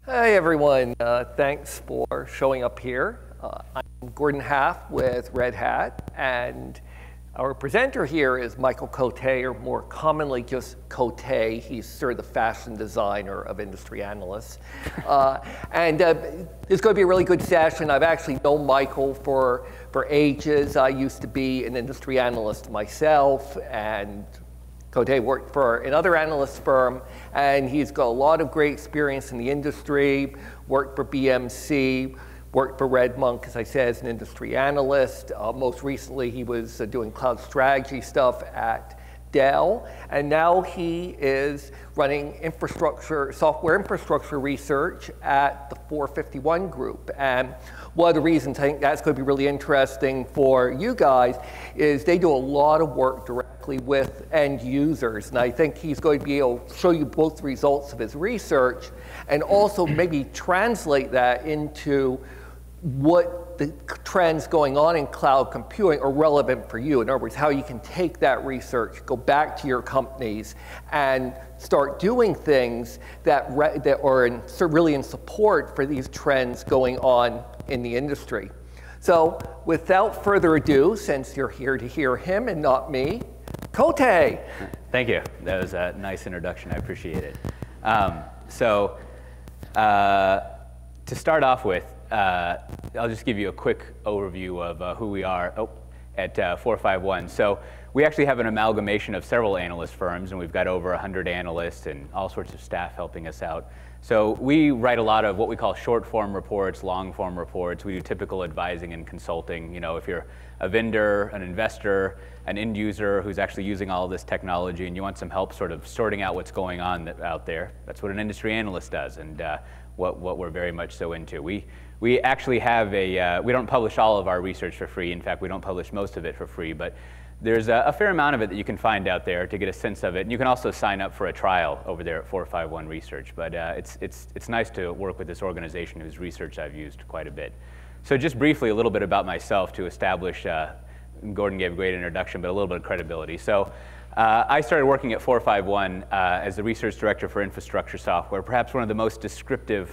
Hey everyone, thanks for showing up here. I'm Gordon Half with Red Hat, and our presenter here is Michael Cote, or more commonly just Cote. He's sort of the fashion designer of industry analysts. It's going to be a really good session. I've actually known Michael for ages. I used to be an industry analyst myself, and Cote worked for another analyst firm, and he's got a lot of great experience in the industry, worked for BMC, worked for RedMonk, as I said, as an industry analyst. Most recently, he was doing cloud strategy stuff at Dell, and now he is running software infrastructure research at the 451 group. And one of the reasons I think that's going to be really interesting for you guys is they do a lot of work directly with end users, and I think he's going to be able to show you both the results of his research and also maybe translate that into what the trends going on in cloud computing are relevant for you. In other words, how you can take that research, go back to your companies, and start doing things that are really in support for these trends going on in the industry. So without further ado, since you're here to hear him and not me, Cote. Thank you. That was a nice introduction. I appreciate it. To start off with, I'll just give you a quick overview of who we are at 451. So we actually have an amalgamation of several analyst firms, and we've got over 100 analysts and all sorts of staff helping us out. So we write a lot of what we call short-form reports, long-form reports. We do typical advising and consulting. You know, if you're a vendor, an investor, an end user who's actually using all of this technology and you want some help sort of sorting out what's going on out there, that's what an industry analyst does, and what we're very much so into. We actually have we don't publish all of our research for free. In fact, we don't publish most of it for free, but there's a fair amount of it that you can find out there to get a sense of it. And you can also sign up for a trial over there at 451 Research. But it's nice to work with this organization whose research I've used quite a bit. So just briefly, a little bit about myself to establish, Gordon gave a great introduction, but a little bit of credibility. So I started working at 451 as the research director for infrastructure software, perhaps one of the most descriptive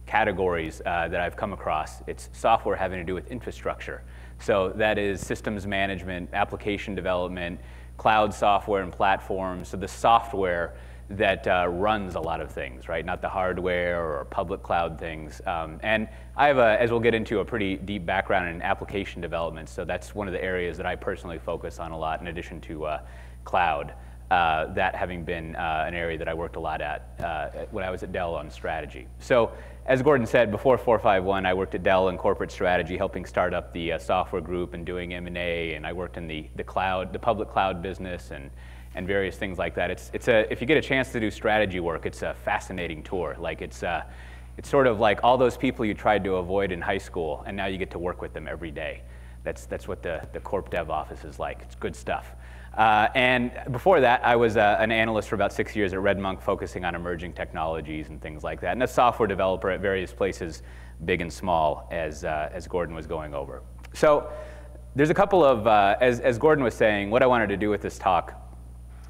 categories that I've come across. It's software having to do with infrastructure. So that is systems management, application development, cloud software and platforms, so the software that runs a lot of things, right? Not the hardware or public cloud things. And I have, as we'll get into, a pretty deep background in application development, so that's one of the areas that I personally focus on a lot in addition to cloud. That having been an area that I worked a lot at when I was at Dell on strategy. So as Gordon said, before 451, I worked at Dell in corporate strategy, helping start up the software group and doing M&A, and I worked in the public cloud business and various things like that. If you get a chance to do strategy work, it's a fascinating tour. Like it's sort of like all those people you tried to avoid in high school, and now you get to work with them every day. That's what the corp dev office is like. It's good stuff. And before that, I was an analyst for about 6 years at RedMonk, focusing on emerging technologies and things like that, and a software developer at various places, big and small, as Gordon was going over. So there's a couple of, as Gordon was saying, what I wanted to do with this talk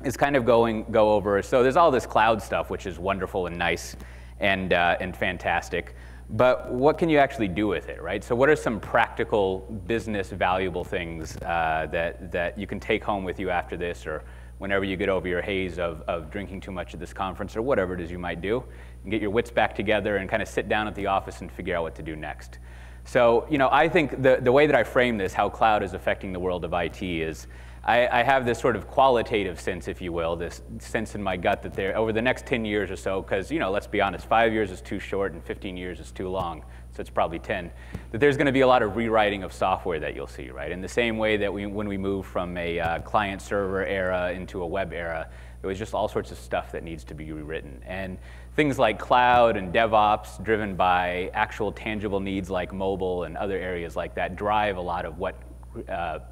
is kind of go over, so there's all this cloud stuff, which is wonderful and nice and fantastic. But what can you actually do with it, right? So what are some practical business valuable things that you can take home with you after this, or whenever you get over your haze of drinking too much at this conference, or whatever it is you might do, and get your wits back together and kind of sit down at the office and figure out what to do next. So, you know, I think the way that I frame this, how cloud is affecting the world of IT, is I have this sort of qualitative sense, if you will, this sense in my gut that over the next 10 years or so, because, you know, let's be honest, 5 years is too short and 15 years is too long, so it's probably 10, that there's going to be a lot of rewriting of software that you'll see, right? In the same way that when we move from a client-server era into a web era, there was just all sorts of stuff that needs to be rewritten. And things like cloud and Devops, driven by actual tangible needs like mobile and other areas like that, drive a lot of what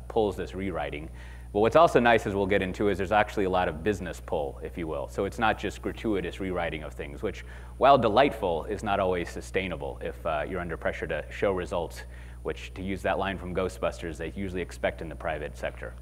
pulls this rewriting. But what's also nice, as we'll get into, is there's actually a lot of business pull, if you will. So it's not just gratuitous rewriting of things, which, while delightful, is not always sustainable if you're under pressure to show results, which, to use that line from Ghostbusters, they usually expect in the private sector.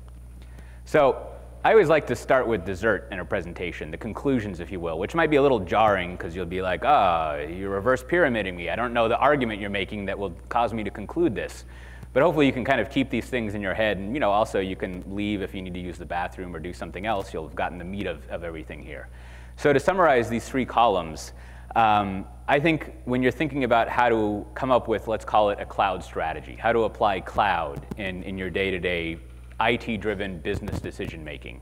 So I always like to start with dessert in a presentation, the conclusions, if you will, which might be a little jarring because you'll be like, you're reverse pyramiding me. I don't know the argument you're making that will cause me to conclude this. But hopefully you can kind of keep these things in your head, and also you can leave if you need to use the bathroom or do something else. You'll have gotten the meat of everything here. So to summarize these 3 columns, I think when you're thinking about how to come up with, let's call it a cloud strategy, how to apply cloud in your day-to-day IT-driven business decision-making.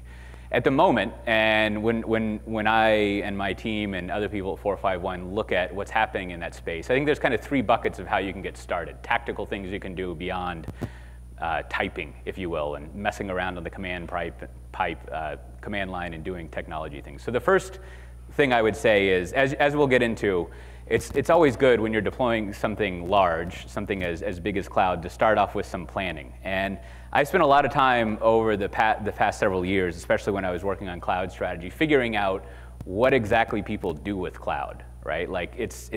At the moment, and when I and my team and other people at 451 look at what's happening in that space, I think there's kind of 3 buckets of how you can get started. Tactical things you can do beyond typing, if you will, and messing around on the command command line and doing technology things. So the first thing I would say is, as we'll get into, it's always good when you're deploying something large, something as big as cloud, to start off with some planning. And I spent a lot of time over the past several years, especially when I was working on cloud strategy, figuring out what exactly people do with cloud, right? Like it's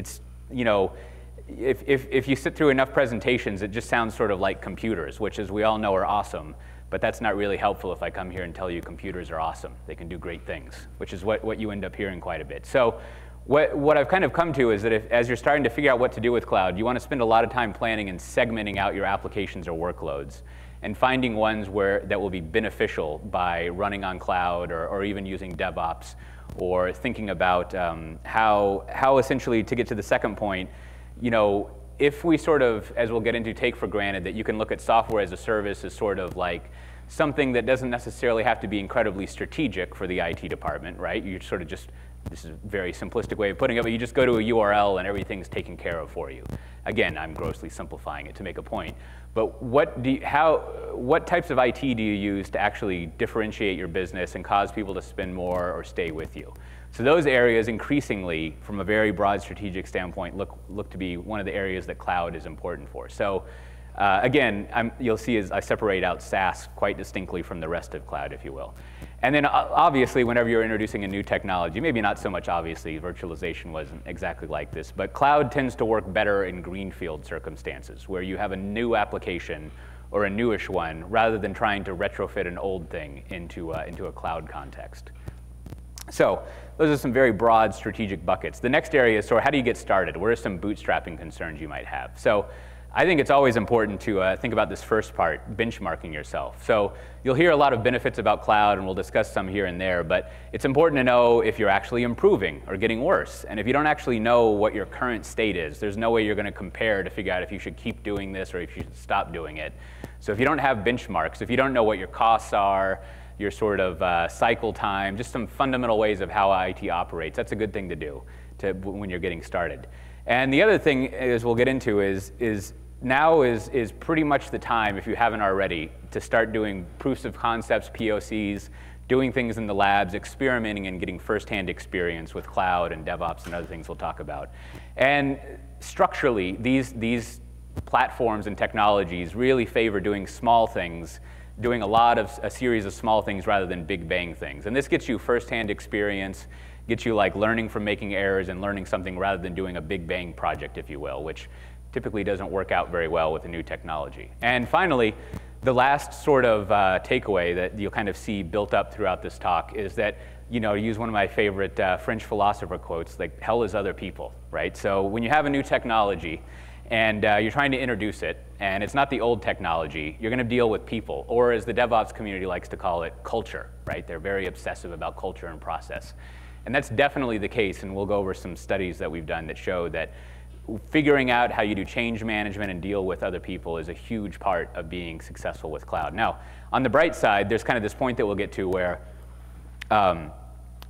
if you sit through enough presentations, it just sounds sort of like computers, which, as we all know, are awesome. But that's not really helpful if I come here and tell you computers are awesome. They can do great things, which is what you end up hearing quite a bit. So what I've kind of come to is that as you're starting to figure out what to do with cloud, you want to spend a lot of time planning and segmenting out your applications or workloads and finding ones that will be beneficial by running on cloud or even using Devops, or thinking about how essentially, to get to the second point, if we sort of, as we'll get into, take for granted that you can look at software as a service as sort of like something that doesn't necessarily have to be incredibly strategic for the IT department, right? You sort of just, this is a very simplistic way of putting it, but you just go to a URL and everything's taken care of for you. Again, I'm grossly simplifying it to make a point. But what types of IT do you use to actually differentiate your business and cause people to spend more or stay with you? So those areas increasingly, from a very broad strategic standpoint, look to be one of the areas that cloud is important for. So again, you'll see as I separate out SaaS quite distinctly from the rest of cloud, if you will. And then obviously, whenever you're introducing a new technology, maybe not so much obviously, virtualization wasn't exactly like this, but cloud tends to work better in greenfield circumstances, where you have a new application or a newish one, rather than trying to retrofit an old thing into a cloud context. So those are some very broad strategic buckets. The next area is sort of how do you get started? What are some bootstrapping concerns you might have? So I think it's always important to think about this first part, benchmarking yourself. So you'll hear a lot of benefits about cloud, and we'll discuss some here and there, but it's important to know if you're actually improving or getting worse. And if you don't actually know what your current state is, there's no way you're going to compare to figure out if you should keep doing this or if you should stop doing it. So if you don't have benchmarks, if you don't know what your costs are, your sort of cycle time, just some fundamental ways of how IT operates, that's a good thing to do when you're getting started. And the other thing, as we'll get into, is now is pretty much the time, if you haven't already, to start doing proofs of concepts, POCs, doing things in the labs, experimenting and getting firsthand experience with cloud and DevOps and other things we'll talk about. And structurally, these platforms and technologies really favor doing small things, doing a series of small things rather than big bang things. And this gets you firsthand experience, gets you like learning from making errors and learning something rather than doing a big bang project, if you will, which typically doesn't work out very well with a new technology. And finally, the last sort of takeaway that you'll kind of see built up throughout this talk is that, to use one of my favorite French philosopher quotes, like, hell is other people, right? So when you have a new technology and you're trying to introduce it, and it's not the old technology, you're going to deal with people, or as the DevOps community likes to call it, culture, right? They're very obsessive about culture and process. And that's definitely the case, and we'll go over some studies that we've done that show that figuring out how you do change management and deal with other people is a huge part of being successful with cloud. Now, on the bright side, there's kind of this point that we'll get to where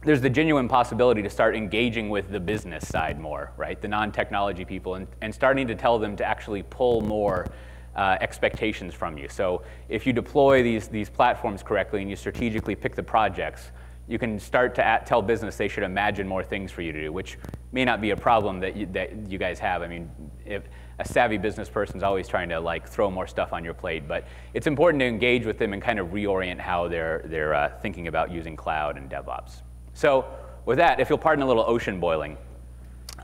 there's the genuine possibility to start engaging with the business side more, right? The non-technology people, and starting to tell them to actually pull more expectations from you. So if you deploy these platforms correctly and you strategically pick the projects, you can start to tell business they should imagine more things for you to do, which may not be a problem that you guys have. I mean, if a savvy business person's always trying to like throw more stuff on your plate, but it's important to engage with them and kind of reorient how they're thinking about using cloud and DevOps. So with that, if you'll pardon a little ocean boiling,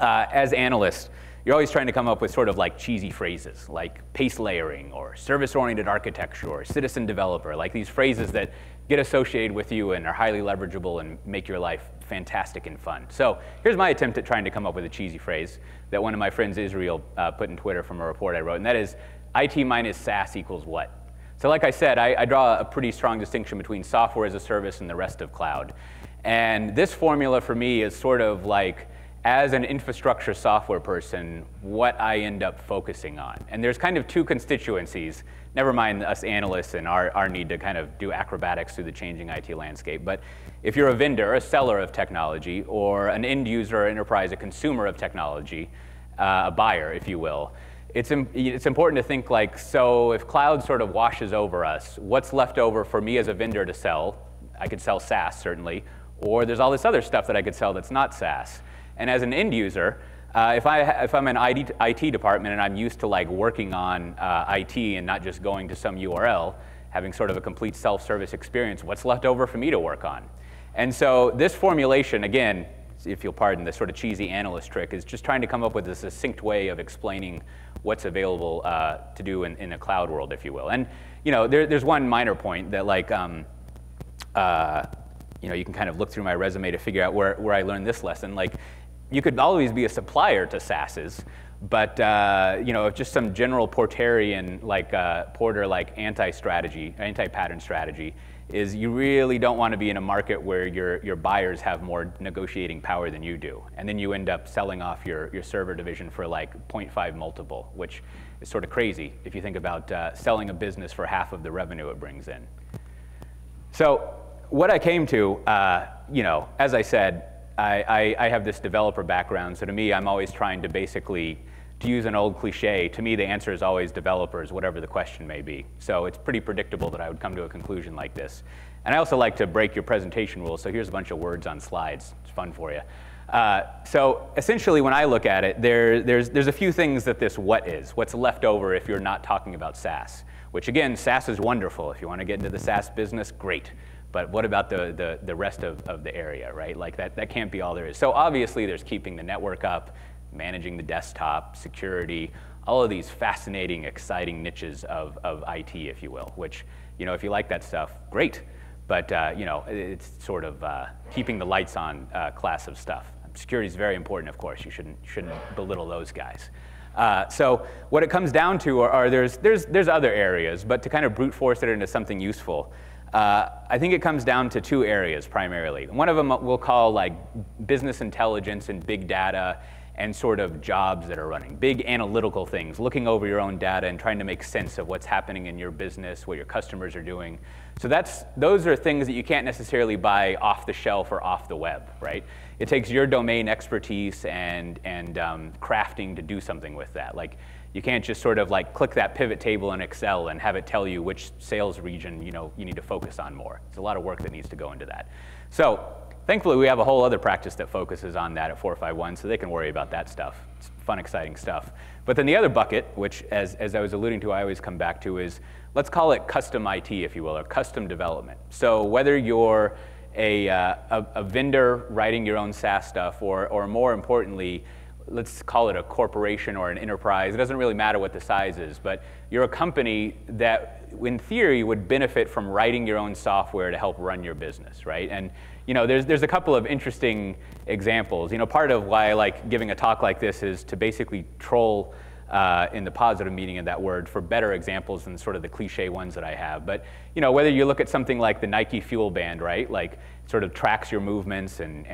as analysts, you're always trying to come up with sort of like cheesy phrases, like pace layering, or service-oriented architecture, or citizen developer, like these phrases that get associated with you and are highly leverageable and make your life fantastic and fun. So here's my attempt at trying to come up with a cheesy phrase that one of my friends, Israel, put in Twitter from a report I wrote, and that is, IT minus SaaS equals what? So like I said, I draw a pretty strong distinction between software as a service and the rest of cloud. And this formula for me is sort of like, as an infrastructure software person, what I end up focusing on. And there's kind of two constituencies, never mind us analysts and our need to kind of do acrobatics through the changing IT landscape. But if you're a vendor, a seller of technology, or an end user or enterprise, a consumer of technology, a buyer, if you will, it's important to think like, so if cloud sort of washes over us, what's left over for me as a vendor to sell? I could sell SaaS, certainly, or there's all this other stuff that I could sell that's not SaaS. And as an end user, if I'm an IT department and I'm used to like working on IT and not just going to some URL, having sort of a complete self-service experience, what's left over for me to work on? And so this formulation, again, if you'll pardon the sort of cheesy analyst trick, is just trying to come up with a succinct way of explaining what's available to do in a cloud world, if you will. And there's one minor point that like, you can kind of look through my resume to figure out where I learned this lesson. Like, you could always be a supplier to SaaSes, but just some general Porterian, like Porter, like anti-pattern strategy, is you really don't want to be in a market where your buyers have more negotiating power than you do, and then you end up selling off your server division for like 0.5 multiple, which is sort of crazy if you think about selling a business for half of the revenue it brings in. So what I came to, as I said, I have this developer background, so to me, I'm always trying to basically, to use an old cliche, to me the answer is always developers, whatever the question may be. So it's pretty predictable that I would come to a conclusion like this. And I also like to break your presentation rules, so here's a bunch of words on slides. It's fun for you. So essentially, when I look at it, there's a few things that this what is, what's left over if you're not talking about SaaS, which again, SaaS is wonderful. If you want to get into the SaaS business, great. But what about the rest of the area, right? Like that can't be all there is. So obviously there's keeping the network up, managing the desktop, security, all of these fascinating, exciting niches of IT, if you will, which, if you like that stuff, great. But, it's sort of keeping the lights on class of stuff. Security is very important, of course. You shouldn't belittle those guys. So what it comes down to are there's other areas, but to kind of brute force it into something useful, I think it comes down to two areas primarily. One of them we'll call like business intelligence and big data and sort of jobs that are running, big analytical things, looking over your own data and trying to make sense of what's happening in your business, what your customers are doing. So those are things that you can't necessarily buy off the shelf or off the web, right? It takes your domain expertise and crafting to do something with that. Like, you can't just sort of like click that pivot table in Excel and have it tell you which sales region you need to focus on more. There's a lot of work that needs to go into that. So thankfully, we have a whole other practice that focuses on that at 451, so they can worry about that stuff. It's fun, exciting stuff. But then the other bucket, which as I was alluding to, I always come back to, is let's call it custom IT, if you will, or custom development. So whether you're a vendor writing your own SaaS stuff, or more importantly, let's call it a corporation or an enterprise. It doesn't really matter what the size is, but you're a company that, in theory, would benefit from writing your own software to help run your business, right? And there's a couple of interesting examples. Part of why I like giving a talk like this is to basically troll, in the positive meaning of that word, for better examples than sort of the cliche ones that I have. But whether you look at something like the Nike Fuel Band, right? Like, sort of tracks your movements, and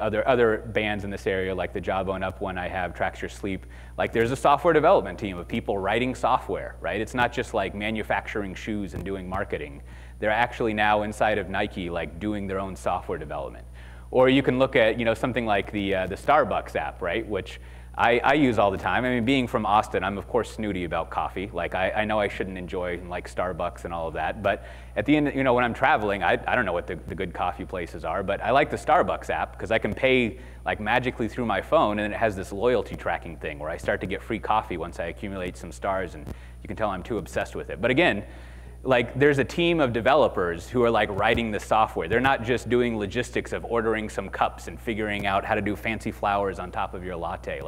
other bands in this area, like the Jawbone Up one I have, tracks your sleep. Like, there's a software development team of people writing software, right? It's not just like manufacturing shoes and doing marketing. They're actually now inside of Nike, like doing their own software development. Or you can look at something like the Starbucks app, right? Which I use all the time. I mean, being from Austin, I'm of course snooty about coffee. Like, I know I shouldn't enjoy like Starbucks and all of that, but at the end, when I'm traveling, I don't know what the good coffee places are, but I like the Starbucks app because I can pay like magically through my phone, and it has this loyalty tracking thing where I start to get free coffee once I accumulate some stars, and you can tell I'm too obsessed with it. But again, like there's a team of developers who are like writing the software. They're not just doing logistics of ordering some cups and figuring out how to do fancy flowers on top of your latte.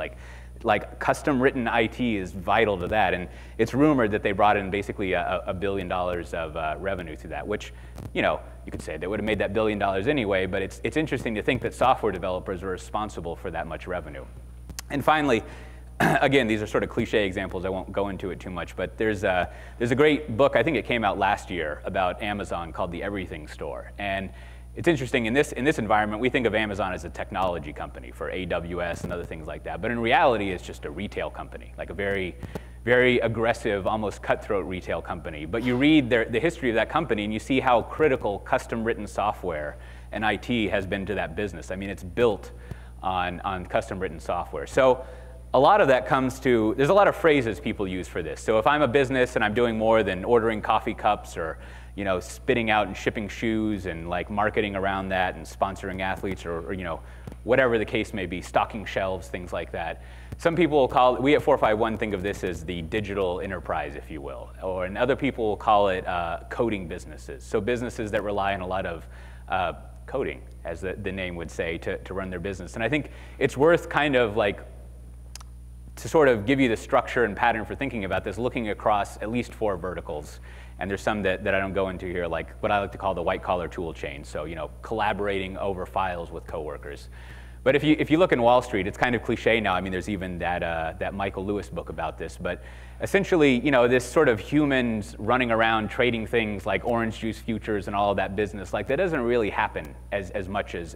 Like custom written IT is vital to that. And it's rumored that they brought in basically $1 billion of revenue through that, which, you know, you could say they would have made that $1 billion anyway, but it's interesting to think that software developers are responsible for that much revenue. And finally, again, these are sort of cliche examples. I won't go into it too much, but there's a great book, I think it came out last year, about Amazon called The Everything Store. And it's interesting, in this environment, we think of Amazon as a technology company for AWS and other things like that. But in reality, it's just a retail company, like a very, very aggressive, almost cutthroat retail company. But you read the history of that company, and you see how critical custom-written software and IT has been to that business. I mean, it's built on custom-written software. So a lot of that comes to, there's a lot of phrases people use for this. So if I'm a business and I'm doing more than ordering coffee cups or, you know, spitting out and shipping shoes and like marketing around that and sponsoring athletes or you know, whatever the case may be, stocking shelves, things like that. Some people will call it, we at 451 think of this as the digital enterprise, if you will, and other people will call it coding businesses. So businesses that rely on a lot of coding, as the name would say, to run their business. And I think it's worth kind of like, to sort of give you the structure and pattern for thinking about this, looking across at least 4 verticals. And there's some that I don't go into here, like what I like to call the white-collar tool chain. So, you know, collaborating over files with coworkers. But if you look in Wall Street, it's kind of cliche now. I mean, there's even that Michael Lewis book about this. But essentially, you know, this sort of humans running around trading things like orange juice futures and all of that business, like that doesn't really happen as much as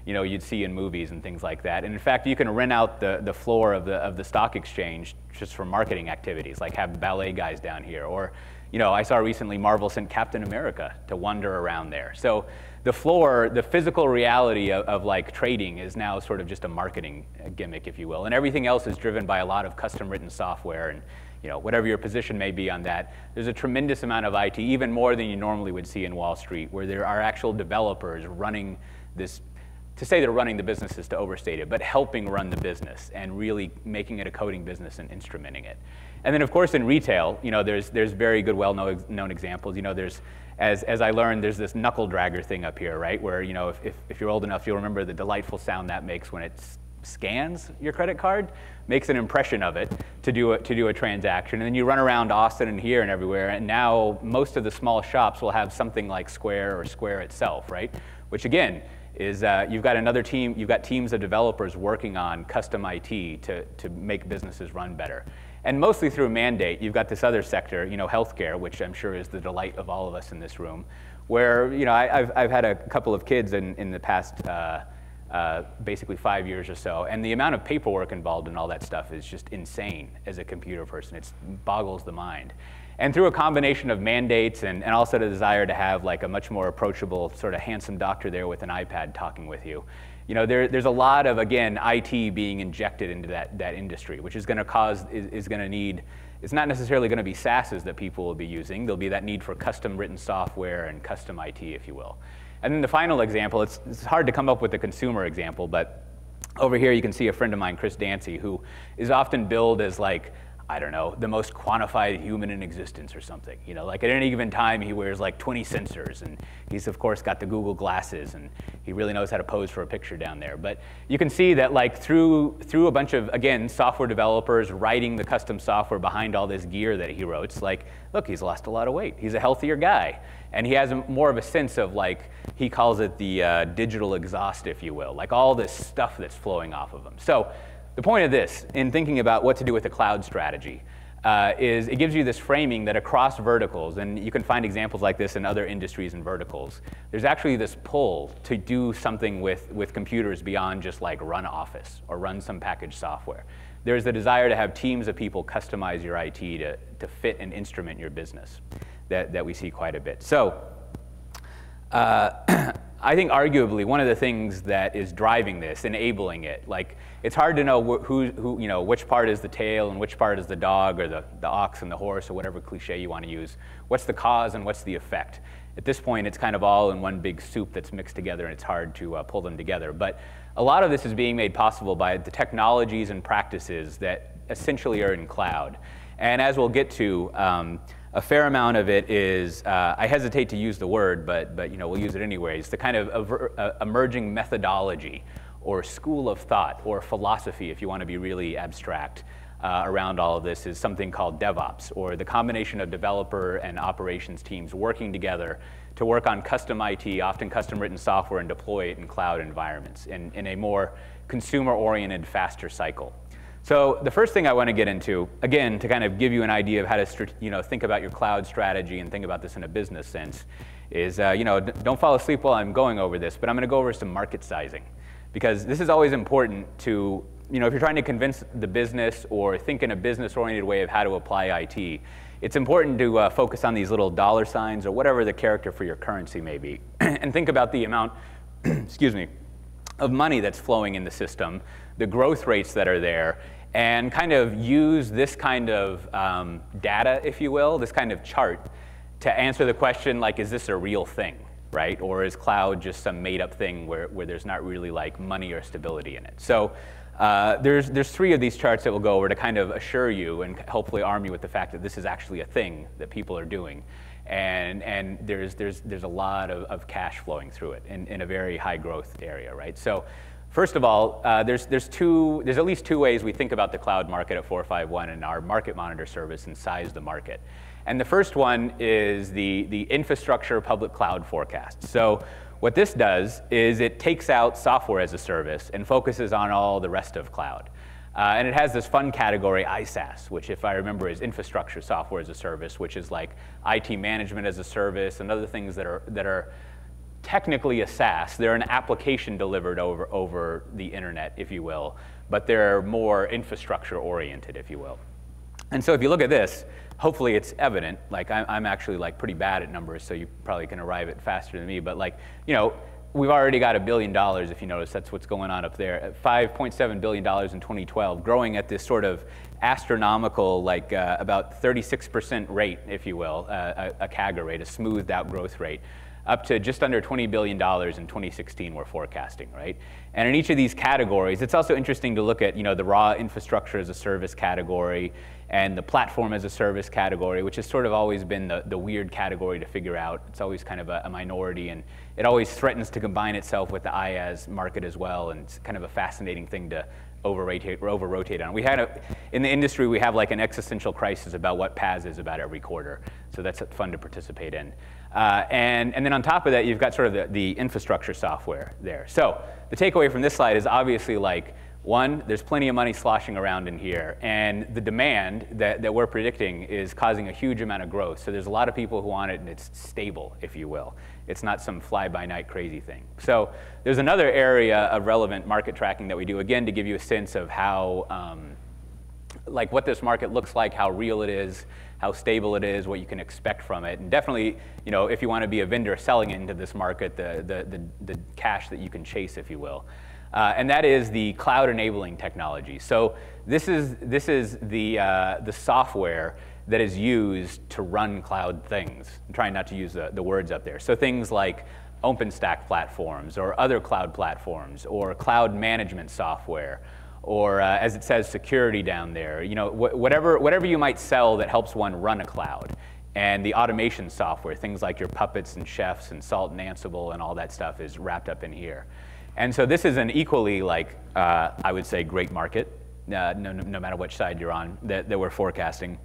you know, you'd see in movies and things like that. And in fact, you can rent out the floor of the stock exchange just for marketing activities, like have ballet guys down here. Or, you know, I saw recently Marvel sent Captain America to wander around there. So the floor, the physical reality of like trading is now sort of just a marketing gimmick, if you will. And everything else is driven by a lot of custom written software and, you know, whatever your position may be on that. There's a tremendous amount of IT, even more than you normally would see in Wall Street, where there are actual developers running this. To say they're running the business is to overstate it, but helping run the business and really making it a coding business and instrumenting it. And then, of course, in retail, you know, there's very good, well-known examples. You know, there's, as I learned, there's this knuckle dragger thing up here, right? Where, you know, if you're old enough, you'll remember the delightful sound that makes when it scans your credit card, makes an impression of it to do a transaction. And then you run around Austin and here and everywhere, and now most of the small shops will have something like Square or Square itself, right? Which, again, is you've got another team, you've got teams of developers working on custom IT to make businesses run better. And mostly through mandate, you've got this other sector, you know, healthcare, which I'm sure is the delight of all of us in this room, where, you know, I've had a couple of kids in the past basically 5 years or so, and the amount of paperwork involved in all that stuff is just insane as a computer person. It boggles the mind. And through a combination of mandates and also the desire to have like a much more approachable, sort of handsome doctor there with an iPad talking with you, you know, there's a lot of, again, IT being injected into that industry, which is going to is going to need, it's not necessarily going to be SaaSes that people will be using. There'll be that need for custom written software and custom IT, if you will. And then the final example, it's hard to come up with a consumer example, but over here you can see a friend of mine, Chris Dancy, who is often billed as like, I don't know, the most quantified human in existence or something. You know, like at any given time, he wears like 20 sensors, and he's of course got the Google glasses, and he really knows how to pose for a picture down there. But you can see that like through a bunch of, again, software developers writing the custom software behind all this gear that he wrote, like, look, he's lost a lot of weight. He's a healthier guy. And he has more of a sense of like, he calls it the digital exhaust, if you will, like all this stuff that's flowing off of him. So the point of this, in thinking about what to do with a cloud strategy, is it gives you this framing that across verticals, and you can find examples like this in other industries and verticals, there's actually this pull to do something with computers beyond just like run Office or run some packaged software. There's the desire to have teams of people customize your IT to fit and instrument your business that we see quite a bit. So I think arguably one of the things that is driving this, enabling it, like it's hard to know who you know, which part is the tail and which part is the dog or the ox and the horse or whatever cliche you want to use. What's the cause and what's the effect? At this point, it's kind of all in one big soup that's mixed together, and it's hard to pull them together. But a lot of this is being made possible by the technologies and practices that essentially are in cloud. And as we'll get to, a fair amount of it is, I hesitate to use the word, but we'll use it anyways, the kind of emerging methodology or school of thought or philosophy, if you want to be really abstract, around all of this is something called Devops, or the combination of developer and operations teams working together to work on custom IT, often custom-written software, and deploy it in cloud environments in a more consumer-oriented, faster cycle. So the first thing I want to get into, again, to kind of give you an idea of how to think about your cloud strategy and think about this in a business sense, is don't fall asleep while I'm going over this, but I'm going to go over some market sizing, because this is always important to, if you're trying to convince the business or think in a business-oriented way of how to apply IT, it's important to focus on these little dollar signs or whatever the character for your currency may be, and think about the amount, excuse me, of money that's flowing in the system, the growth rates that are there, and kind of use this kind of data, if you will, this kind of chart, to answer the question like, is this a real thing, right? Or is cloud just some made-up thing where there's not really like money or stability in it? So there's 3 of these charts that we'll go over to kind of assure you and hopefully arm you with the fact that this is actually a thing that people are doing. And there's a lot of cash flowing through it in a very high growth area, right? So first of all, there's at least 2 ways we think about the cloud market at 451 and our market monitor service and size the market. And the first one is the infrastructure public cloud forecast. So what this does is it takes out software as a service and focuses on all the rest of cloud. And it has this fun category, ISaaS, which if I remember is infrastructure software as a service, which is like IT management as a service and other things that are technically a SaaS. They're an application delivered over the internet, if you will, but they're more infrastructure oriented, if you will. And so if you look at this, hopefully it's evident. Like I'm actually like pretty bad at numbers, so you probably can arrive at faster than me. But like, we've already got $1 billion, if you notice. That's what's going on up there. At $5.7 billion in 2012, growing at this sort of astronomical, like about 36% rate, if you will, a CAGR rate, a smoothed out growth rate, up to just under $20 billion in 2016 we're forecasting, right? And in each of these categories, it's also interesting to look at, the raw infrastructure as a service category and the platform as a service category, which has sort of always been the weird category to figure out. It's always kind of a minority, and it always threatens to combine itself with the IaaS market as well, and it's kind of a fascinating thing to over-rotate on. In the industry, we have like an existential crisis about what PaaS is about every quarter, so that's fun to participate in. And then on top of that, you've got sort of the infrastructure software there. So the takeaway from this slide is obviously like, 1, there's plenty of money sloshing around in here, and the demand that we're predicting is causing a huge amount of growth. So there's a lot of people who want it, and it's stable, if you will. It's not some fly-by-night crazy thing. So there's another area of relevant market tracking that we do, again, to give you a sense of how, like what this market looks like, how real it is, how stable it is, what you can expect from it. And definitely, if you want to be a vendor selling into this market, the cash that you can chase, if you will. And that is the cloud enabling technology. So this is the software that is used to run cloud things. I'm trying not to use the words up there. So things like OpenStack platforms or other cloud platforms or cloud management software, or as it says, security down there. Whatever you might sell that helps one run a cloud. And the automation software, things like your Puppets and Chefs and Salt and Ansible and all that stuff is wrapped up in here. And so this is an equally, I would say, great market, no matter which side you're on, that we're forecasting.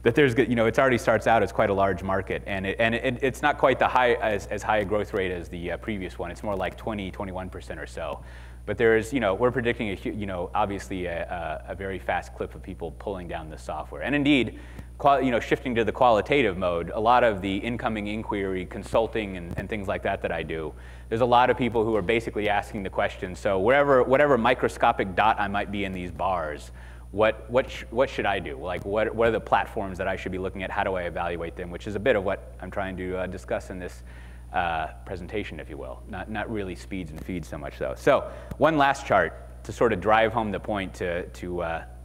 That there's, it already starts out as quite a large market, and it's not quite as high a growth rate as the previous one. It's more like 21% or so. But there's, we're predicting obviously a very fast clip of people pulling down this software. And indeed, shifting to the qualitative mode, a lot of the incoming inquiry, consulting, and things like that I do, there's a lot of people who are basically asking the question, so whatever microscopic dot I might be in these bars, what should I do? Like, what are the platforms that I should be looking at? How do I evaluate them? Which is a bit of what I'm trying to discuss in this presentation, if you will. Not really speeds and feeds so much, though. So one last chart to sort of drive home the point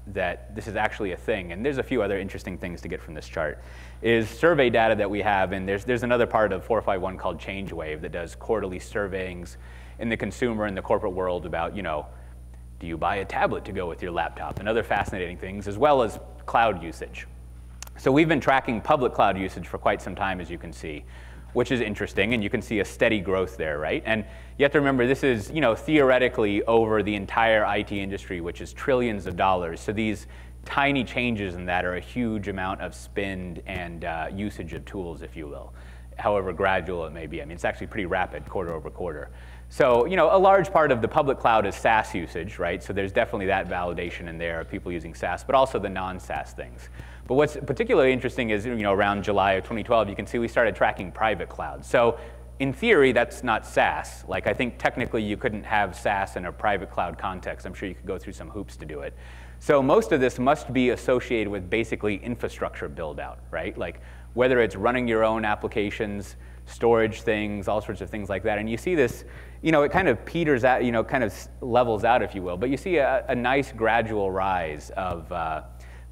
that this is actually a thing, and there's a few other interesting things to get from this chart, is survey data that we have, and there's another part of 451 called ChangeWave that does quarterly surveyings in the consumer and the corporate world about, do you buy a tablet to go with your laptop, and other fascinating things, as well as cloud usage. So we've been tracking public cloud usage for quite some time, as you can see, which is interesting, and you can see a steady growth there, right? And you have to remember, this is, theoretically over the entire IT industry, which is trillions of dollars. So these tiny changes in that are a huge amount of spend and usage of tools, if you will, however gradual it may be. I mean, it's actually pretty rapid quarter over quarter. So, a large part of the public cloud is SaaS usage, right? So there's definitely that validation in there of people using SaaS, but also the non-SaaS things. But what's particularly interesting is, around July of 2012, you can see we started tracking private cloud. So in theory, that's not SaaS. Like, I think technically you couldn't have SaaS in a private cloud context. I'm sure you could go through some hoops to do it. So most of this must be associated with basically infrastructure build out, right? Like, whether it's running your own applications, storage things, all sorts of things like that. And you see this, it kind of peters out, kind of levels out, if you will. But you see a nice gradual rise of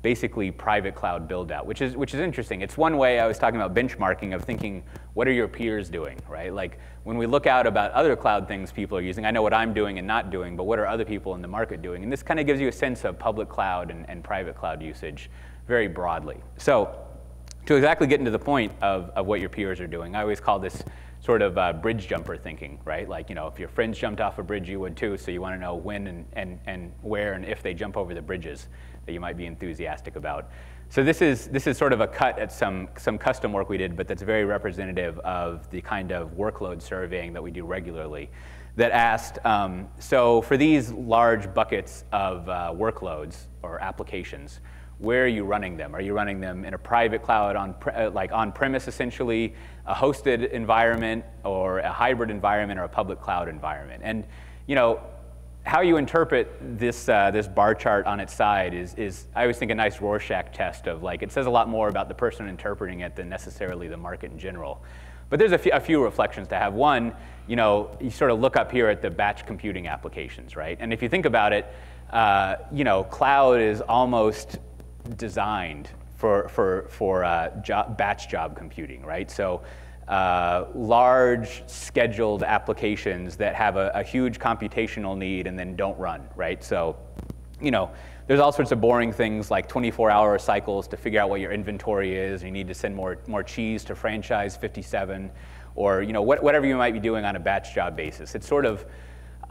basically private cloud build out, which is interesting. It's one way. I was talking about benchmarking, of thinking, what are your peers doing, right? Like, when we look out about other cloud things people are using, I know what I'm doing and not doing, but what are other people in the market doing? And this kind of gives you a sense of public cloud and private cloud usage very broadly. So to exactly get into the point of what your peers are doing, I always call this sort of bridge jumper thinking, right? Like, if your friends jumped off a bridge, you would too, so you want to know when and where and if they jump over the bridges that you might be enthusiastic about. So this is sort of a cut at some custom work we did, but that's very representative of the kind of workload surveying that we do regularly, that asked, so for these large buckets of workloads or applications, where are you running them? Are you running them in a private cloud, like on-premise essentially, a hosted environment, or a hybrid environment, or a public cloud environment? And how you interpret this bar chart on its side is I always think a nice Rorschach test of, like, it says a lot more about the person interpreting it than necessarily the market in general. But there's a few reflections to have. One, you sort of look up here at the batch computing applications, right? And if you think about it, cloud is almost designed for batch job computing, right? So large scheduled applications that have a huge computational need and then don't run, right? So, there's all sorts of boring things like 24-hour cycles to figure out what your inventory is. You need to send more cheese to franchise 57, or whatever you might be doing on a batch job basis. It's sort of,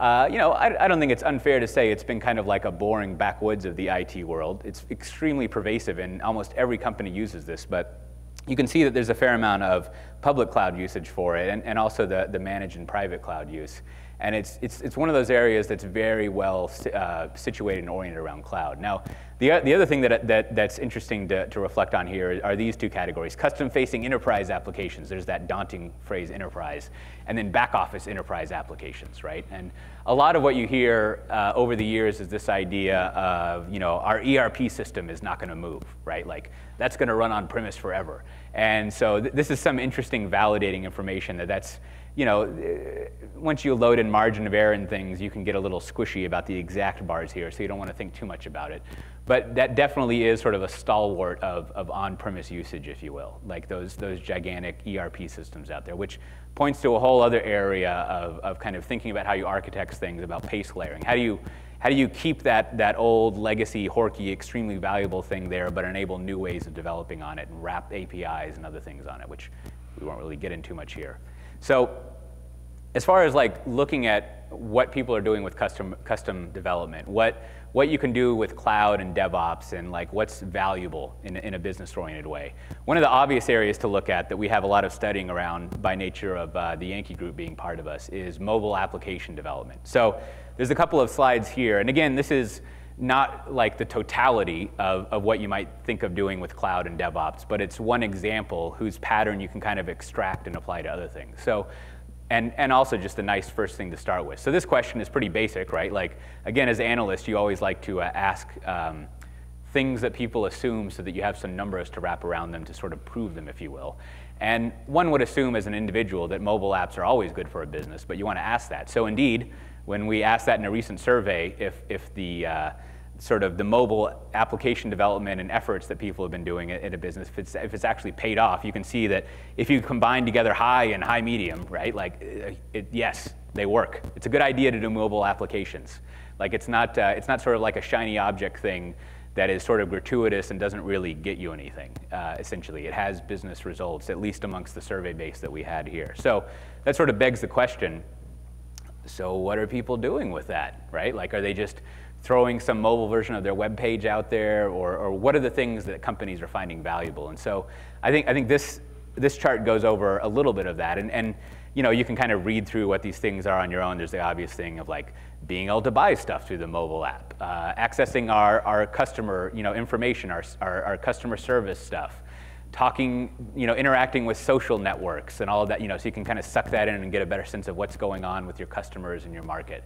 I don't think it's unfair to say it's been kind of like a boring backwoods of the IT world. It's extremely pervasive, and almost every company uses this, but you can see that there's a fair amount of public cloud usage for it, and also the managed and private cloud use. And it's one of those areas that's very well situated and oriented around cloud. Now, the other thing that's interesting to reflect on here are these two categories: custom-facing enterprise applications. There's that daunting phrase, enterprise, and then back-office enterprise applications, right? And a lot of what you hear over the years is this idea of, our ERP system is not going to move, right? Like, that's going to run on premise forever. And so this is some interesting validating information that's, once you load in margin of error and things, you can get a little squishy about the exact bars here, so you don't want to think too much about it. But that definitely is sort of a stalwart of on-premise usage, if you will, like those gigantic ERP systems out there, which points to a whole other area of kind of thinking about how you architect things, about pace layering. How do you keep that old legacy, horky, extremely valuable thing there, but enable new ways of developing on it and wrap APIs and other things on it, which we won't really get into much here. So as far as like looking at what people are doing with custom development, what you can do with cloud and DevOps, and like what's valuable in a business-oriented way. One of the obvious areas to look at that we have a lot of studying around by nature of the Yankee Group being part of us is mobile application development. So there's a couple of slides here, and again, this is not like the totality of what you might think of doing with cloud and DevOps, but it's one example whose pattern you can kind of extract and apply to other things. So, and also just a nice first thing to start with. So this question is pretty basic, right? Like, again, as analysts, you always like to ask things that people assume so that you have some numbers to wrap around them to sort of prove them, if you will. And one would assume as an individual that mobile apps are always good for a business, but you want to ask that. So indeed, when we asked that in a recent survey, if the sort of the mobile application development and efforts that people have been doing in a business, if it's actually paid off, you can see that if you combine together high and high medium, right? Like, yes, they work. It's a good idea to do mobile applications. Like, it's not sort of like a shiny object thing that is sort of gratuitous and doesn't really get you anything, essentially. It has business results, at least amongst the survey base that we had here. So that sort of begs the question, so what are people doing with that, right? Like, are they just throwing some mobile version of their web page out there, or what are the things that companies are finding valuable? And so I think this chart goes over a little bit of that, and you know, you can kind of read through what these things are on your own. There's the obvious thing of like being able to buy stuff through the mobile app, accessing our customer, you know, information, our customer service stuff, talking, you know, interacting with social networks and all of that, you know, so you can kind of suck that in and get a better sense of what's going on with your customers and your market.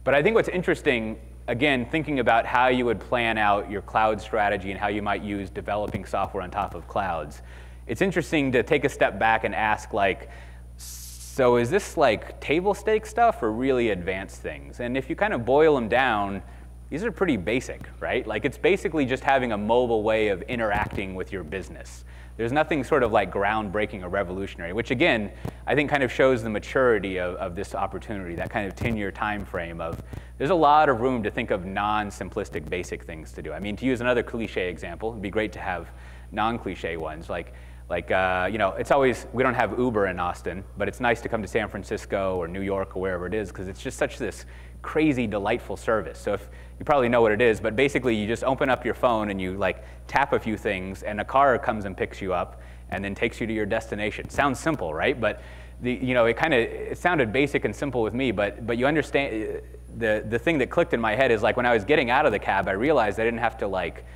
But I think what's interesting, again, thinking about how you would plan out your cloud strategy and how you might use developing software on top of clouds, it's interesting to take a step back and ask, like, so is this like table stake stuff or really advanced things? And if you kind of boil them down, these are pretty basic, right? Like, it's basically just having a mobile way of interacting with your business. There's nothing sort of like groundbreaking or revolutionary, which again, I think kind of shows the maturity of this opportunity, that kind of 10-year time frame of, there's a lot of room to think of non-simplistic basic things to do. I mean, to use another cliche example, it'd be great to have non-cliche ones, like you know, it's always, we don't have Uber in Austin, but it's nice to come to San Francisco or New York or wherever it is, because it's just such this crazy, delightful service. So if you probably know what it is, but basically you just open up your phone and you like tap a few things, and a car comes and picks you up and then takes you to your destination. Sounds simple, right? But you know, it sounded basic and simple with me, but you understand, the thing that clicked in my head is, like, when I was getting out of the cab, I realized I didn't have to like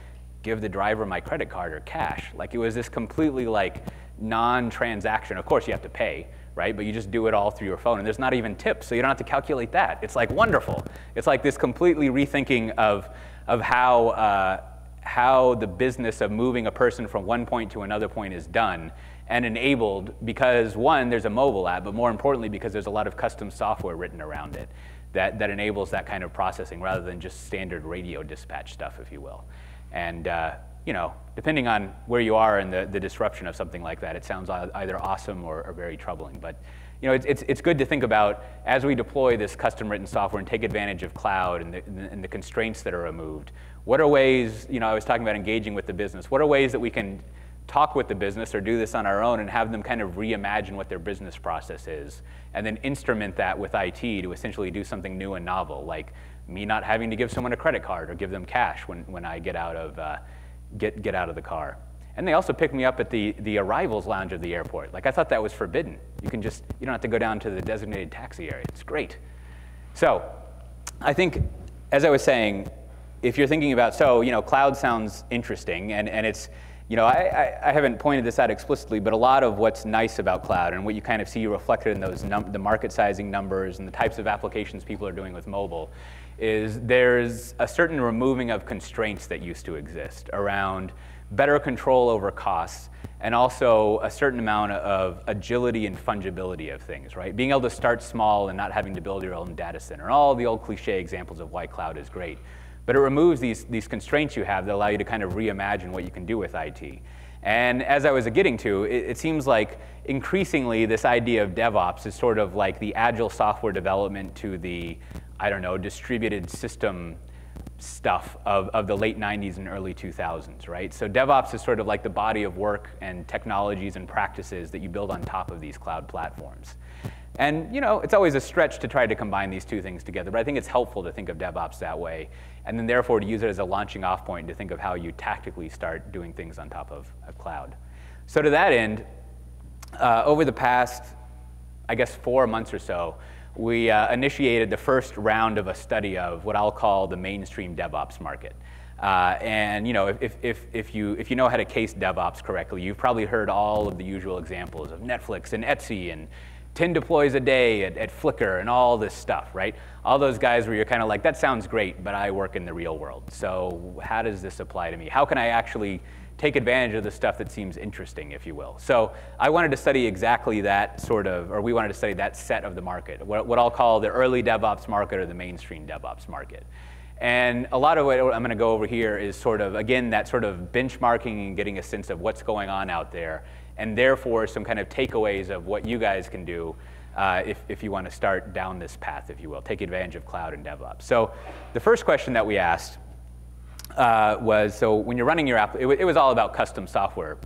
give the driver my credit card or cash. Like, it was this completely like non-transaction. Of course you have to pay, right? But you just do it all through your phone, and there's not even tips, so you don't have to calculate that. It's like wonderful. It's like this completely rethinking of how the business of moving a person from one point to another point is done, and enabled because, one, there's a mobile app, but more importantly because there's a lot of custom software written around it that enables that kind of processing rather than just standard radio dispatch stuff, if you will. And you know, depending on where you are in the disruption of something like that, it sounds either awesome or very troubling. But you know, it's good to think about, as we deploy this custom-written software and take advantage of cloud and the constraints that are removed, what are ways, you know, I was talking about engaging with the business, what are ways that we can talk with the business or do this on our own and have them kind of reimagine what their business process is, and then instrument that with IT to essentially do something new and novel, like me not having to give someone a credit card or give them cash when I get out of the car. And they also pick me up at the arrivals lounge of the airport. Like, I thought that was forbidden. You don't have to go down to the designated taxi area. It's great. So I think, as I was saying, if you're thinking about, so, you know, cloud sounds interesting, and it's, you know, I haven't pointed this out explicitly, but a lot of what's nice about cloud and what you kind of see reflected in those the market sizing numbers and the types of applications people are doing with mobile is there's a certain removing of constraints that used to exist around better control over costs, and also a certain amount of agility and fungibility of things, right? Being able to start small and not having to build your own data center, all the old cliche examples of why cloud is great. But it removes these constraints you have that allow you to kind of reimagine what you can do with IT. And as I was getting to, it seems like increasingly this idea of DevOps is sort of like the agile software development to the, I don't know, distributed system stuff of the late 90s and early 2000s, right? So DevOps is sort of like the body of work and technologies and practices that you build on top of these cloud platforms. And you know, it's always a stretch to try to combine these two things together, but I think it's helpful to think of DevOps that way, and then therefore to use it as a launching off point to think of how you tactically start doing things on top of a cloud. So to that end, over the past, I guess, 4 months or so, we initiated the first round of a study of what I'll call the mainstream DevOps market. And you know, if you know how to case DevOps correctly, you've probably heard all of the usual examples of Netflix and Etsy and 10 deploys a day at Flickr and all this stuff, right? All those guys where you're kind of like, that sounds great, but I work in the real world. So how does this apply to me? How can I actually take advantage of the stuff that seems interesting, if you will? So I wanted to study exactly that sort of, or we wanted to study that set of the market, what I'll call the early DevOps market or the mainstream DevOps market. And a lot of what I'm going to go over here is sort of, again, that sort of benchmarking and getting a sense of what's going on out there, and therefore some kind of takeaways of what you guys can do if you want to start down this path, if you will, take advantage of cloud and DevOps. So the first question that we asked so when you're running your app, it was all about custom software,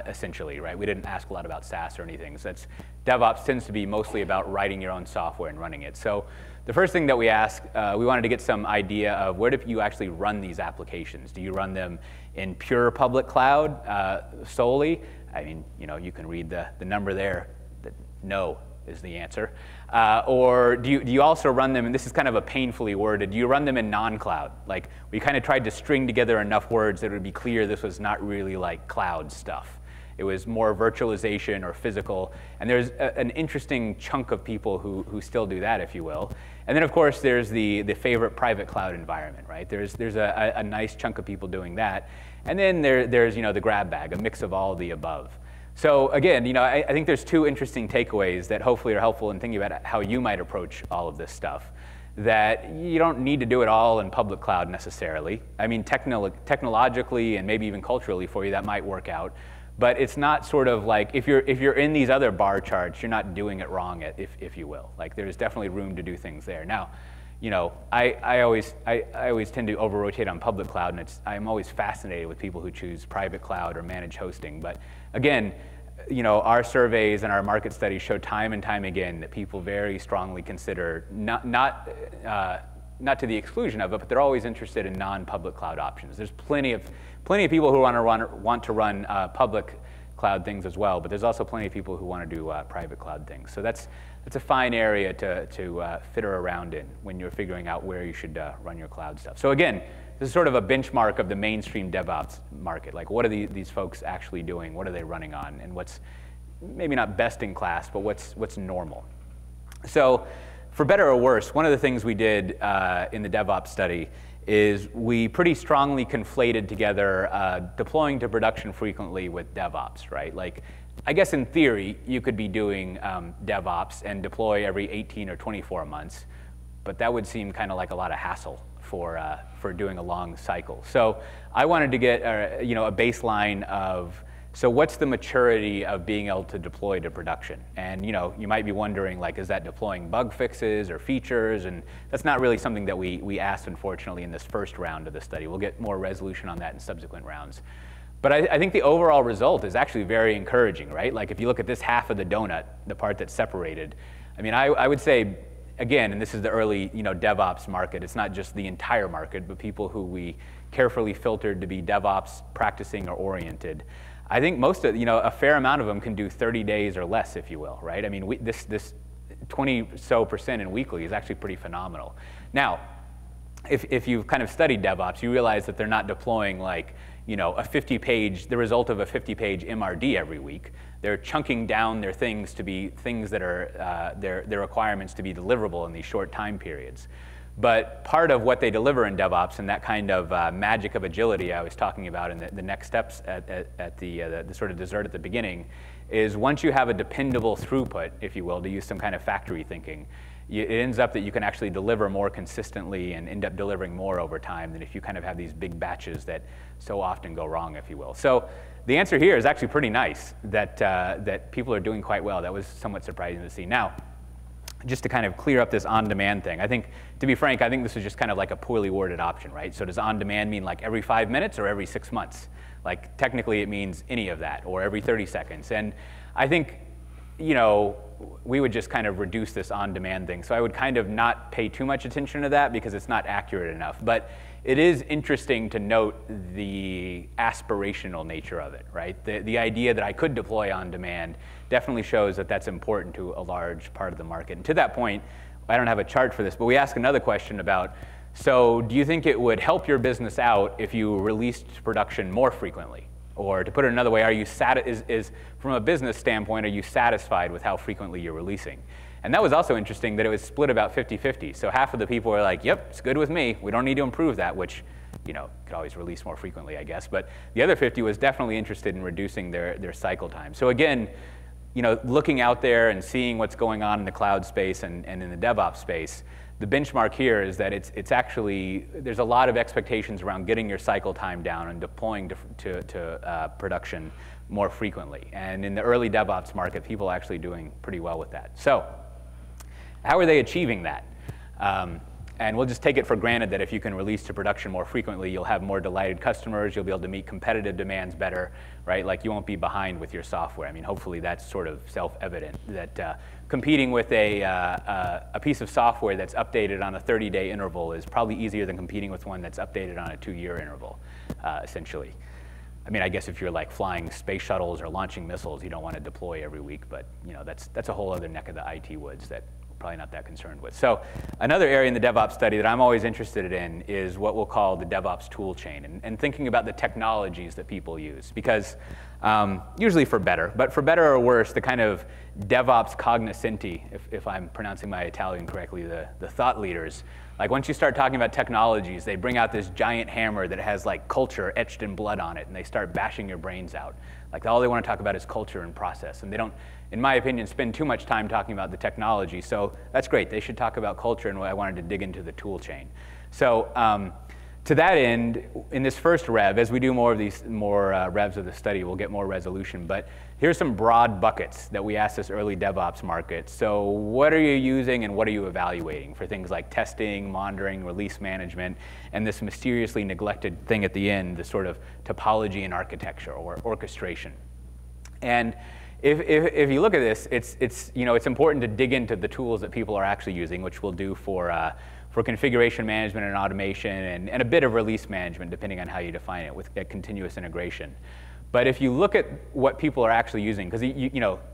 essentially, right? We didn't ask a lot about SaaS or anything. So DevOps tends to be mostly about writing your own software and running it. So the first thing that we asked, we wanted to get some idea of where do you actually run these applications? Do you run them in pure public cloud solely? I mean, you can read the number there. No is the answer. Or do you also run them, and this is kind of a painfully worded, do you run them in non-cloud? Like, we kind of tried to string together enough words that it would be clear this was not really like cloud stuff. It was more virtualization or physical, and there's an interesting chunk of people who still do that, if you will. And then, of course, there's the favorite private cloud environment, right? There's a nice chunk of people doing that. And then there's the grab bag, a mix of all of the above. So again, I think there's two interesting takeaways that hopefully are helpful in thinking about how you might approach all of this stuff. That you don't need to do it all in public cloud necessarily. I mean, technologically and maybe even culturally for you, that might work out. But it's not sort of like, if you're in these other bar charts, you're not doing it wrong, if you will. Like, there's definitely room to do things there. Now, I always tend to over-rotate on public cloud, and I'm always fascinated with people who choose private cloud or managed hosting. But again, our surveys and our market studies show time and time again that people very strongly consider, not to the exclusion of it, but they're always interested in non-public cloud options. There's plenty of people who want to run public cloud things as well, but there's also plenty of people who want to do private cloud things. So that's a fine area to fitter around in when you're figuring out where you should run your cloud stuff. So again, this is sort of a benchmark of the mainstream DevOps market. Like, what are these folks actually doing? What are they running on? And what's maybe not best in class, but what's normal? So for better or worse, one of the things we did in the DevOps study is we pretty strongly conflated together deploying to production frequently with DevOps, right? Like, I guess in theory, you could be doing DevOps and deploy every 18 or 24 months, but that would seem kind of like a lot of hassle for doing a long cycle. So I wanted to get a baseline of, so what's the maturity of being able to deploy to production? And you might be wondering, like, is that deploying bug fixes or features? And that's not really something that we asked, unfortunately, in this first round of the study. We'll get more resolution on that in subsequent rounds. But I think the overall result is actually very encouraging, right? Like, if you look at this half of the donut, the part that's separated, I mean, I would say, again, and this is the early DevOps market, it's not just the entire market, but people who we carefully filtered to be DevOps practicing or oriented. I think most of, a fair amount of them can do 30 days or less, if you will, right? I mean, this 20% in weekly is actually pretty phenomenal. Now, if you've kind of studied DevOps, you realize that they're not deploying like, the result of a 50-page MRD every week. They're chunking down their things to be things that are their requirements to be deliverable in these short time periods. But part of what they deliver in DevOps and that kind of magic of agility I was talking about in the next steps at the sort of dessert at the beginning is once you have a dependable throughput, if you will, to use some kind of factory thinking, it ends up that you can actually deliver more consistently and end up delivering more over time than if you kind of have these big batches that so often go wrong, if you will. So the answer here is actually pretty nice, that people are doing quite well. That was somewhat surprising to see. Now, just to kind of clear up this on-demand thing, I think, to be frank, I think this is just kind of like a poorly worded option, right? So does on-demand mean like every 5 minutes or every 6 months? Like, technically it means any of that, or every 30 seconds. And I think, we would just kind of reduce this on-demand thing. So I would kind of not pay too much attention to that because it's not accurate enough. But it is interesting to note the aspirational nature of it, right? The idea that I could deploy on demand definitely shows that that's important to a large part of the market. And to that point, I don't have a chart for this, but we ask another question about, so do you think it would help your business out if you released to production more frequently? Or to put it another way, from a business standpoint, are you satisfied with how frequently you're releasing? And that was also interesting that it was split about 50-50. So half of the people were like, yep, it's good with me. We don't need to improve that, which could always release more frequently, I guess. But the other 50 was definitely interested in reducing their cycle time. So again, looking out there and seeing what's going on in the cloud space and in the DevOps space, the benchmark here is that it's actually, there's a lot of expectations around getting your cycle time down and deploying to production more frequently. And in the early DevOps market, people are actually doing pretty well with that. So how are they achieving that? And we'll just take it for granted that if you can release to production more frequently, you'll have more delighted customers, you'll be able to meet competitive demands better, right? Like you won't be behind with your software. I mean, hopefully that's sort of self-evident that competing with a piece of software that's updated on a 30-day interval is probably easier than competing with one that's updated on a 2-year interval, essentially. I mean, I guess if you're like flying space shuttles or launching missiles, you don't want to deploy every week, but you know, that's a whole other neck of the IT woods that we're probably not that concerned with. So another area in the DevOps study that I'm always interested in is what we'll call the DevOps tool chain, and thinking about the technologies that people use, because usually for better, but for better or worse, the kind of DevOps cognoscenti, if I'm pronouncing my Italian correctly, the thought leaders, like once you start talking about technologies, they bring out this giant hammer that has like culture etched in blood on it, and they start bashing your brains out. Like all they want to talk about is culture and process, and they don't, in my opinion, spend too much time talking about the technology. So that's great. They should talk about culture, and I wanted to dig into the tool chain. So to that end, in this first rev, as we do more revs of the study, we'll get more resolution. But here's some broad buckets that we asked this early DevOps market. So what are you using and what are you evaluating for things like testing, monitoring, release management, and this mysteriously neglected thing at the end, the sort of topology and architecture or orchestration. And if you look at this, it's important to dig into the tools that people are actually using, which we'll do for configuration management and automation, and a bit of release management, depending on how you define it, with continuous integration. But if you look at what people are actually using, because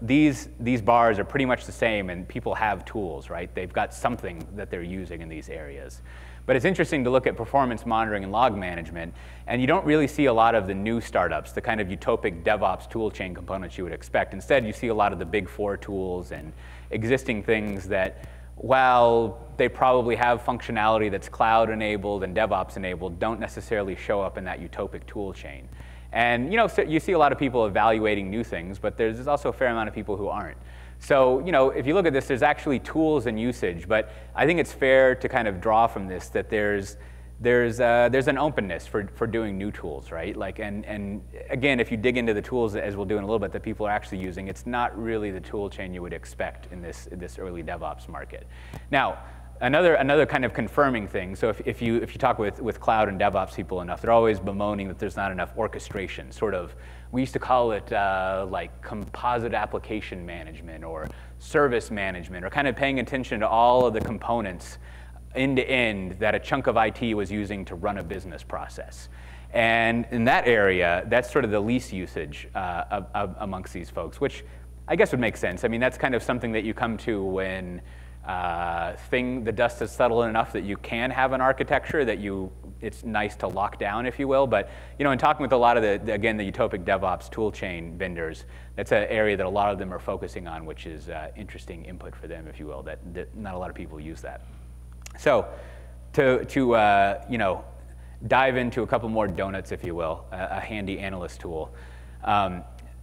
these bars are pretty much the same, and people have tools, right? They've got something that they're using in these areas. But it's interesting to look at performance monitoring and log management, and you don't really see a lot of the new startups, the kind of utopic DevOps toolchain components you would expect. Instead, you see a lot of the big four tools and existing things that, while they probably have functionality that's cloud-enabled and DevOps-enabled, don't necessarily show up in that utopic tool chain. And so you see a lot of people evaluating new things, but there's also a fair amount of people who aren't. So if you look at this, there's actually tools and usage, but I think it's fair to kind of draw from this that there's an openness for doing new tools, right? Like, and again, if you dig into the tools, as we'll do in a little bit, that people are actually using, it's not really the tool chain you would expect in this early DevOps market. Now, another kind of confirming thing. So if you talk with cloud and DevOps people enough, they're always bemoaning that there's not enough orchestration. Sort of, we used to call it like composite application management or service management, or kind of paying attention to all of the components end to end that a chunk of IT was using to run a business process. And in that area, that's sort of the least usage amongst these folks, which I guess would make sense. I mean, that's kind of something that you come to when the dust has settled enough that you can have an architecture that it's nice to lock down, if you will. But in talking with a lot of the utopic DevOps toolchain vendors, that's an area that a lot of them are focusing on, which is interesting input for them, if you will. That not a lot of people use that. So to dive into a couple more donuts, if you will, a handy analyst tool.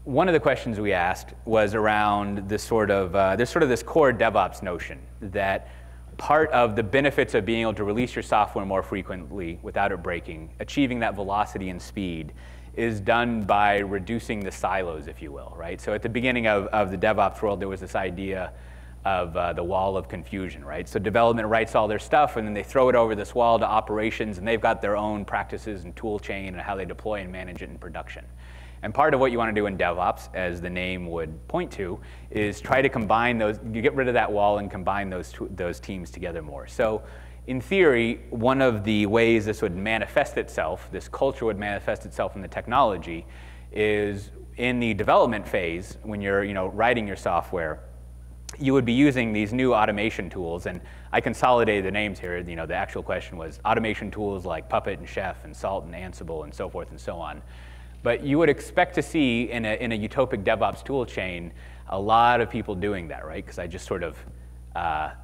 One of the questions we asked was around this there's sort of this core DevOps notion that part of the benefits of being able to release your software more frequently without it breaking, achieving that velocity and speed, is done by reducing the silos, if you will, right? So at the beginning of the DevOps world, there was this idea of the wall of confusion, right? So development writes all their stuff, and then they throw it over this wall to operations, and they've got their own practices and tool chain and how they deploy and manage it in production. And part of what you want to do in DevOps, as the name would point to, is try to combine those, you get rid of that wall and combine those teams together more. So in theory, one of the ways this would manifest itself, this culture would manifest itself in the technology, is in the development phase, when you're writing your software, you would be using these new automation tools. And I consolidated the names here. The actual question was automation tools like Puppet and Chef and Salt and Ansible and so forth and so on. But you would expect to see in a utopic DevOps tool chain a lot of people doing that, right? Because I just sort of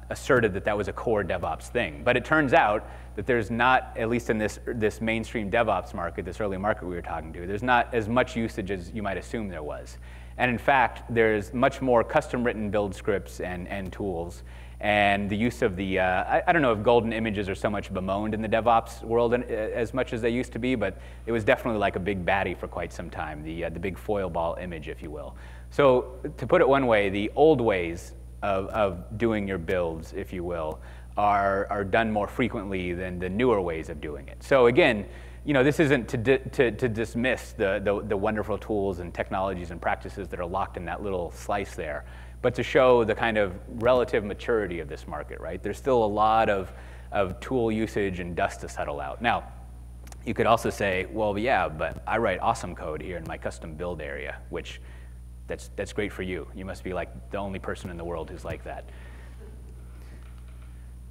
asserted that was a core DevOps thing. But it turns out that there's not, at least in this mainstream DevOps market, this early market we were talking to, there's not as much usage as you might assume there was. And in fact, there's much more custom-written build scripts and tools. And the use of the, I don't know if golden images are so much bemoaned in the DevOps world as much as they used to be, but it was definitely like a big baddie for quite some time, the big foil ball image, if you will. So to put it one way, the old ways of doing your builds, if you will, are done more frequently than the newer ways of doing it. So again, this isn't to dismiss the wonderful tools and technologies and practices that are locked in that little slice there, but to show the kind of relative maturity of this market, right? There's still a lot of tool usage and dust to settle out. Now, you could also say, well, yeah, but I write awesome code here in my custom build area, which that's great for you. You must be like the only person in the world who's like that.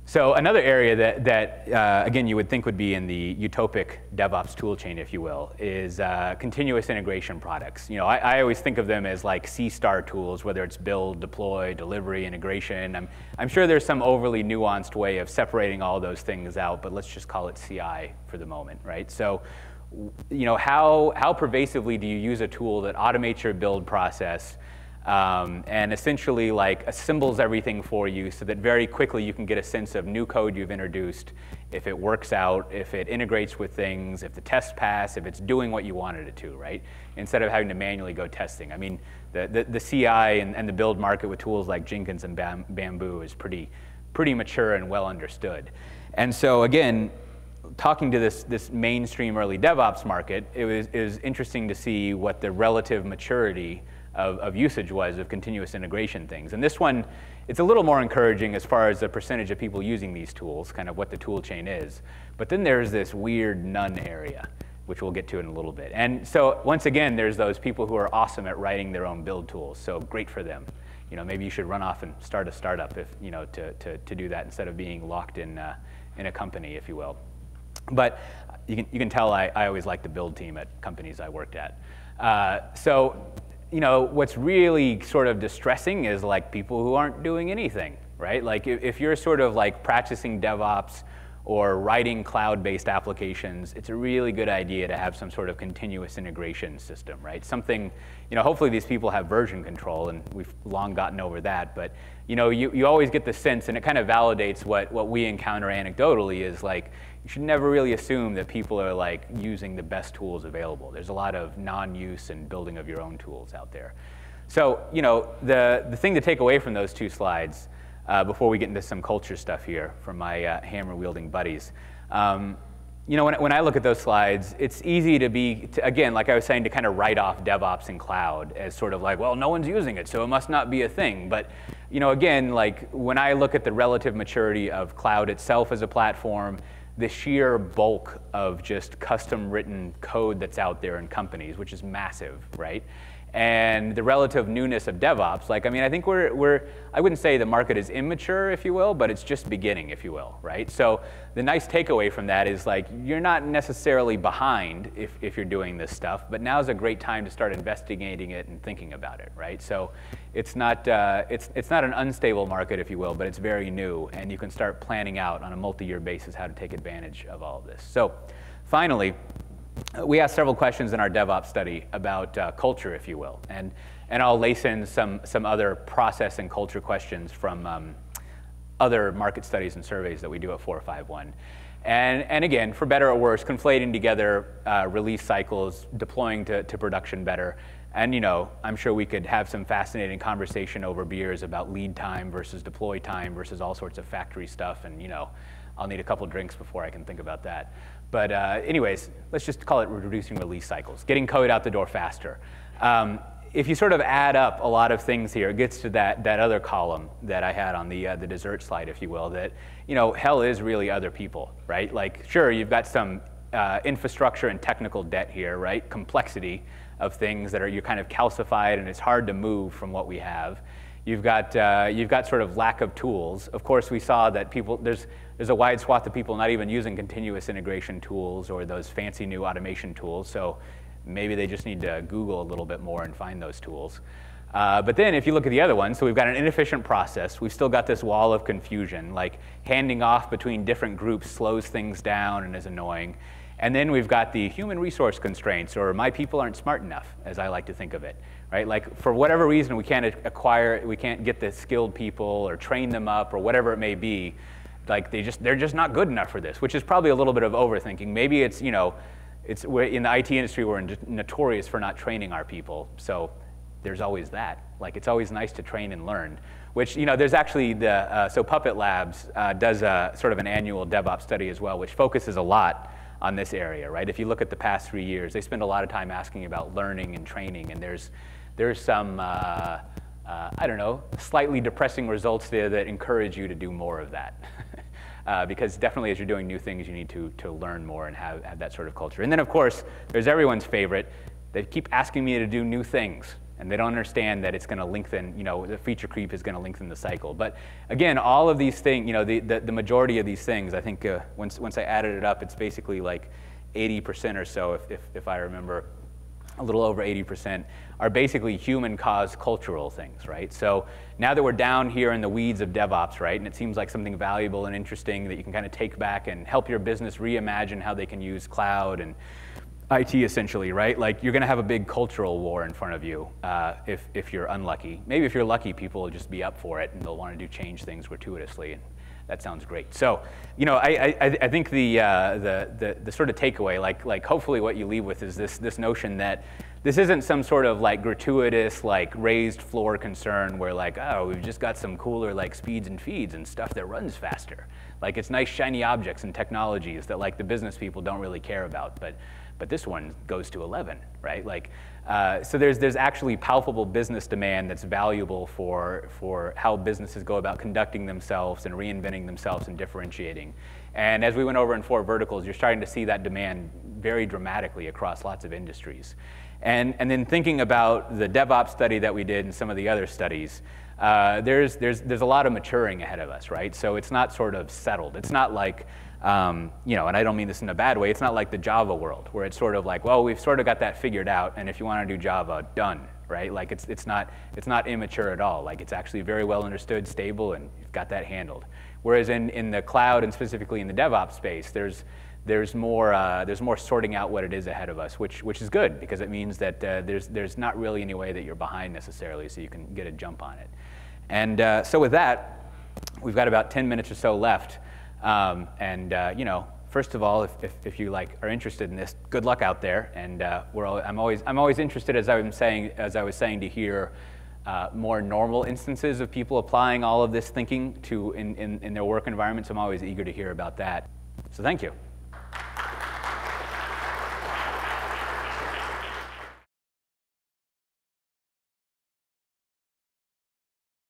So another area that again, you would think would be in the utopic DevOps toolchain, if you will, is continuous integration products. I always think of them as like C-star tools, whether it's build, deploy, delivery, integration. I'm sure there's some overly nuanced way of separating all those things out, but let's just call it CI for the moment, right? So, how pervasively do you use a tool that automates your build process and essentially like assembles everything for you so that very quickly you can get a sense of new code you've introduced, if it works out, if it integrates with things, if the tests pass, if it's doing what you wanted it to, right? Instead of having to manually go testing. I mean, the CI and the build market with tools like Jenkins and Bamboo is pretty mature and well understood. And so again, talking to this mainstream early DevOps market, it was interesting to see what the relative maturity of usage was of continuous integration things. And this one, it's a little more encouraging as far as the percentage of people using these tools, kind of what the tool chain is. But then there's this weird none area, which we'll get to in a little bit. And so once again, there's those people who are awesome at writing their own build tools. So great for them. Maybe you should run off and start a startup if to do that instead of being locked in a company, if you will. But you can tell I always liked the build team at companies I worked at. What's really sort of distressing is like people who aren't doing anything, right? Like if you're sort of like practicing DevOps or writing cloud-based applications, it's a really good idea to have some sort of continuous integration system, right? Something, hopefully these people have version control, and we've long gotten over that, but you always get the sense, and it kind of validates what we encounter anecdotally, is like, you should never really assume that people are like using the best tools available. There's a lot of non-use and building of your own tools out there. So, the thing to take away from those two slides, before we get into some culture stuff here from my hammer-wielding buddies, when I look at those slides, it's easy again, like I was saying, to kind of write off DevOps and cloud as sort of like, well, no one's using it, so it must not be a thing. But, again, like when I look at the relative maturity of cloud itself as a platform, the sheer bulk of just custom-written code that's out there in companies, which is massive, right? And the relative newness of DevOps, I think I wouldn't say the market is immature, if you will, but it's just beginning, if you will, right? So the nice takeaway from that is like, you're not necessarily behind if you're doing this stuff, but now's a great time to start investigating it and thinking about it, right? So it's not an unstable market, if you will, but it's very new, and you can start planning out on a multi-year basis how to take advantage of all of this. So finally, we asked several questions in our DevOps study about culture, if you will, and I'll lace in some other process and culture questions from other market studies and surveys that we do at 451. And again, for better or worse, conflating together release cycles, deploying to production better. And I'm sure we could have some fascinating conversation over beers about lead time versus deploy time versus all sorts of factory stuff. And I'll need a couple drinks before I can think about that. But anyways, let's just call it reducing release cycles, getting code out the door faster. If you sort of add up a lot of things here, it gets to that other column that I had on the dessert slide, if you will, that hell is really other people, right? Like, sure, you've got some infrastructure and technical debt here, right? Complexity of things that you're kind of calcified, and it's hard to move from what we have. You've got sort of lack of tools. Of course, we saw that there's a wide swath of people not even using continuous integration tools or those fancy new automation tools. So maybe they just need to Google a little bit more and find those tools. But then if you look at the other one, so we've got an inefficient process. We've still got this wall of confusion, like handing off between different groups slows things down and is annoying. And then we've got the human resource constraints, or my people aren't smart enough, as I like to think of it, right? Like for whatever reason, we can't get the skilled people or train them up or whatever it may be. Like they're just not good enough for this, which is probably a little bit of overthinking. Maybe it's, we're in the IT industry, we're notorious for not training our people. So there's always that. Like it's always nice to train and learn. which, there's actually so Puppet Labs does sort of an annual DevOps study as well, which focuses a lot on this area, right? If you look at the past 3 years, they spend a lot of time asking about learning and training, and there's some, I don't know, slightly depressing results there that encourage you to do more of that. Because definitely as you're doing new things, you need to learn more and have that sort of culture. And then, of course, there's everyone's favorite. They keep asking me to do new things, and they don't understand that it's going to lengthen, the feature creep is going to lengthen the cycle. But again, all of these things, the majority of these things, I think once I added it up, it's basically like 80% or so, if I remember, a little over 80%, are basically human-caused cultural things, right? So now that we're down here in the weeds of DevOps, right, and it seems like something valuable and interesting that you can kind of take back and help your business reimagine how they can use cloud and IT essentially, right? Like you're going to have a big cultural war in front of you if you're unlucky. Maybe if you're lucky, people will just be up for it and they'll want to change things gratuitously. And that sounds great. So, I think the sort of takeaway, like hopefully what you leave with is this notion that this isn't some sort of like gratuitous, like raised floor concern where like, oh, we've just got some cooler like speeds and feeds and stuff that runs faster. Like it's nice shiny objects and technologies that like the business people don't really care about, but this one goes to 11, right? Like, so there's actually palpable business demand that's valuable for how businesses go about conducting themselves and reinventing themselves and differentiating. And as we went over in 4 verticals, you're starting to see that demand very dramatically across lots of industries. And then thinking about the DevOps study that we did and some of the other studies, there's a lot of maturing ahead of us, right? So it's not sort of settled. It's not like, and I don't mean this in a bad way, it's not like the Java world, where it's sort of like, well, we've sort of got that figured out, and if you want to do Java, done, right? Like it's not immature at all. Like it's actually very well understood, stable, and you've got that handled. Whereas in the cloud and specifically in the DevOps space, there's more sorting out what it is ahead of us, which is good because it means that there's not really any way that you're behind necessarily, so you can get a jump on it. And so with that, we've got about 10 minutes or so left. First of all, if you are interested in this, good luck out there. And I'm always interested, as I was saying, to hear more normal instances of people applying all of this thinking in their work environments. I'm always eager to hear about that. So thank you.